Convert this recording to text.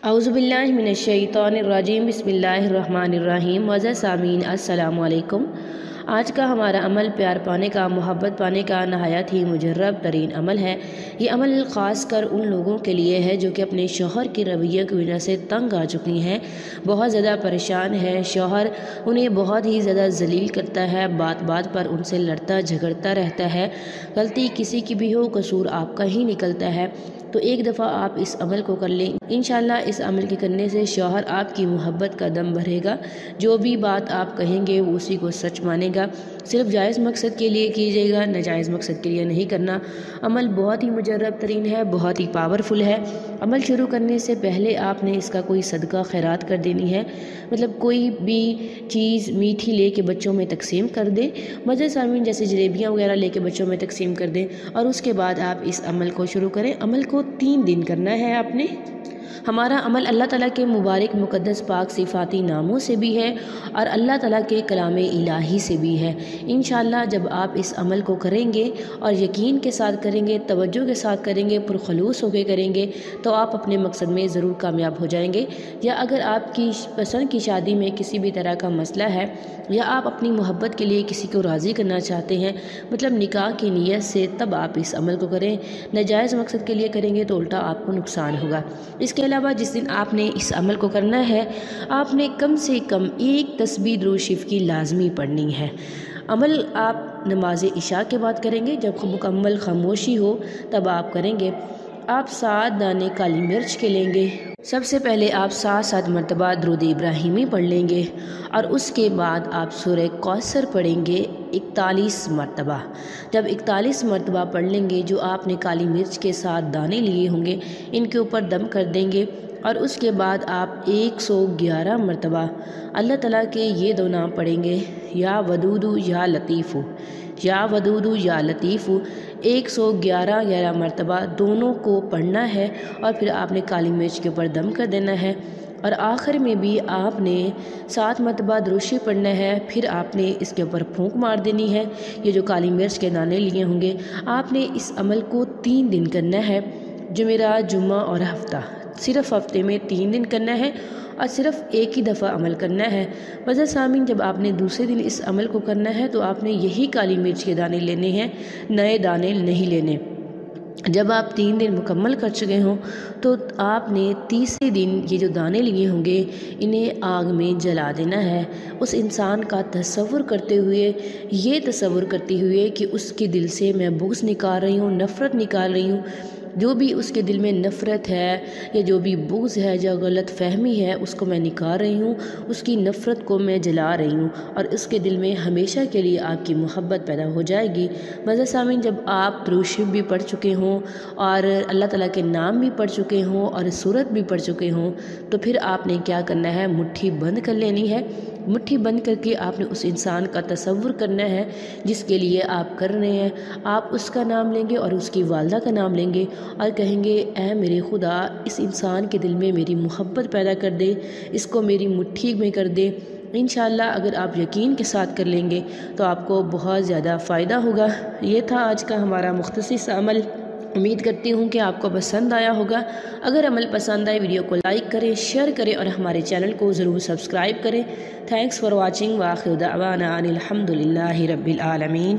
औज़ुबिल्लाहि मिनश्शैतानिर्रजीम बिस्मिल्लाहिर्रहमानिर्रहीम। मज़ा सामीन अस्सलामु अलैकुम। आज का हमारा अमल प्यार पाने का, मोहब्बत पाने का नहायत ही मुजर्रब तरीन अमल है। ये अमल ख़ास कर उन लोगों के लिए है जो कि अपने शौहर के रवैये की वजह से तंग आ चुकी हैं, बहुत ज़्यादा परेशान है। शौहर उन्हें बहुत ही ज़्यादा जलील करता है, बात बात पर उनसे लड़ता झगड़ता रहता है। गलती किसी की भी हो, कसूर आपका ही निकलता है। तो एक दफ़ा आप इस अमल को कर लें, इंशाल्लाह इस अमल के करने से शौहर आपकी मोहब्बत का दम भरेगा। जो भी बात आप कहेंगे वो उसी को सच मानेगा। सिर्फ जायज़ मकसद के लिए कीजिएगा, नाजायज़ मकसद के लिए नहीं करना। अमल बहुत ही मुजर्रब तरीन है, बहुत ही पावरफुल है। अमल शुरू करने से पहले आपने इसका कोई सदका खैरात कर देनी है, मतलब कोई भी चीज़ मीठी ले के बच्चों में तकसीम कर दें, मज़े सामीन जैसे जलेबियाँ वगैरह लेके बच्चों में तकसीम कर दें और उसके बाद आप इस अमल को शुरू करें। अमल को 3 दिन करना है आपने। हमारा अमल अल्लाह ताला के मुबारक मुक़द्दस पाक सिफ़ाती नामों से भी है और अल्लाह ताला के कलाम इलाही से भी है। इंशाअल्लाह जब आप इस अमल को करेंगे और यकीन के साथ करेंगे, तवज्जो के साथ करेंगे, पुरखलूस होकर करेंगे तो आप अपने मकसद में ज़रूर कामयाब हो जाएंगे। या अगर आपकी पसंद की शादी में किसी भी तरह का मसला है या आप अपनी मोहब्बत के लिए किसी को राज़ी करना चाहते हैं, मतलब निकाह की नीयत से, तब आप इस अमल को करें। नाजायज़ मकसद के लिए करेंगे तो उल्टा आपको नुकसान होगा। इसके अलावा जिस दिन आपने इस अमल को करना है, आपने कम से कम 1 तस्बीह दुरूद शरीफ की लाजमी पढ़नी है। अमल आप नमाज इशा के बाद करेंगे, जब मुकम्मल खामोशी हो तब आप करेंगे। आप 7 दाने काली मिर्च के लेंगे। सबसे पहले आप 7 मरतबा दुरूद इब्राहिमी पढ़ लेंगे और उसके बाद आप सूरह कौसर पढ़ेंगे 41 मरतबा। जब 41 मरतबा पढ़ लेंगे, जो आपने काली मिर्च के 7 दाने लिए होंगे इनके ऊपर दम कर देंगे और उसके बाद आप 111 मरतबा अल्लाह ताला के ये 2 नाम पढ़ेंगे, या वदूदु या लतीफ़ु, या वदूदु या लतीफ़ु। 111 मरतबा दोनों को पढ़ना है और फिर आपने काली मिर्च के ऊपर दम कर देना है और आखिर में भी आपने 7 मरतबा दुरूद शरीफ पढ़ना है। फिर आपने इसके ऊपर फूंक मार देनी है। ये जो काली मिर्च के दाने लिए होंगे, आपने इस अमल को 3 दिन करना है, जुमेरात, जुम्मा और हफ्ता। सिर्फ़ हफ्ते में 3 दिन करना है और सिर्फ़ एक ही दफ़ा अमल करना है। वज़ह सामीन जब आपने दूसरे दिन इस अमल को करना है तो आपने यही काली मिर्च के दाने लेने हैं, नए दाने नहीं लेने। जब आप 3 दिन मुकम्मल कर चुके हों तो आपने तीसरे दिन ये जो दाने लिए होंगे इन्हें आग में जला देना है। उस इंसान का तसव्वुर करते हुए, ये तसव्वुर करते हुए कि उसके दिल से मैं बुग़्ज़ निकाल रही हूँ, नफ़रत निकाल रही हूँ। जो भी उसके दिल में नफ़रत है या जो भी बुग़्ज़ है, जो गलत फ़हमी है, उसको मैं निकाल रही हूँ, उसकी नफ़रत को मैं जला रही हूँ और उसके दिल में हमेशा के लिए आपकी मोहब्बत पैदा हो जाएगी। मज़ा सामीन जब आप दुरूद शरीफ भी पढ़ चुके हों और अल्लाह ताला के नाम भी पढ़ चुके हों और सूरत भी पढ़ चुके हों, तो फिर आपने क्या करना है, मुट्ठी बंद कर लेनी है। मुट्ठी बंद करके आपने उस इंसान का तसव्वुर करना है जिसके लिए आप कर रहे हैं। आप उसका नाम लेंगे और उसकी वालदा का नाम लेंगे और कहेंगे, ऐ मेरे खुदा, इस इंसान के दिल में मेरी मोहब्बत पैदा कर दे, इसको मेरी मुट्ठी में कर दे। इंशाअल्लाह अगर आप यकीन के साथ कर लेंगे तो आपको बहुत ज़्यादा फ़ायदा होगा। ये था आज का हमारा मुख्तसर अमल। उम्मीद करती हूँ कि आपको पसंद आया होगा। अगर अमल पसंद आए, वीडियो को लाइक करें, शेयर करें और हमारे चैनल को ज़रूर सब्सक्राइब करें। Thanks for watching. व आखिर दअवाना अनिल हम्दुलिल्लाहि रब्बिल आलमीन।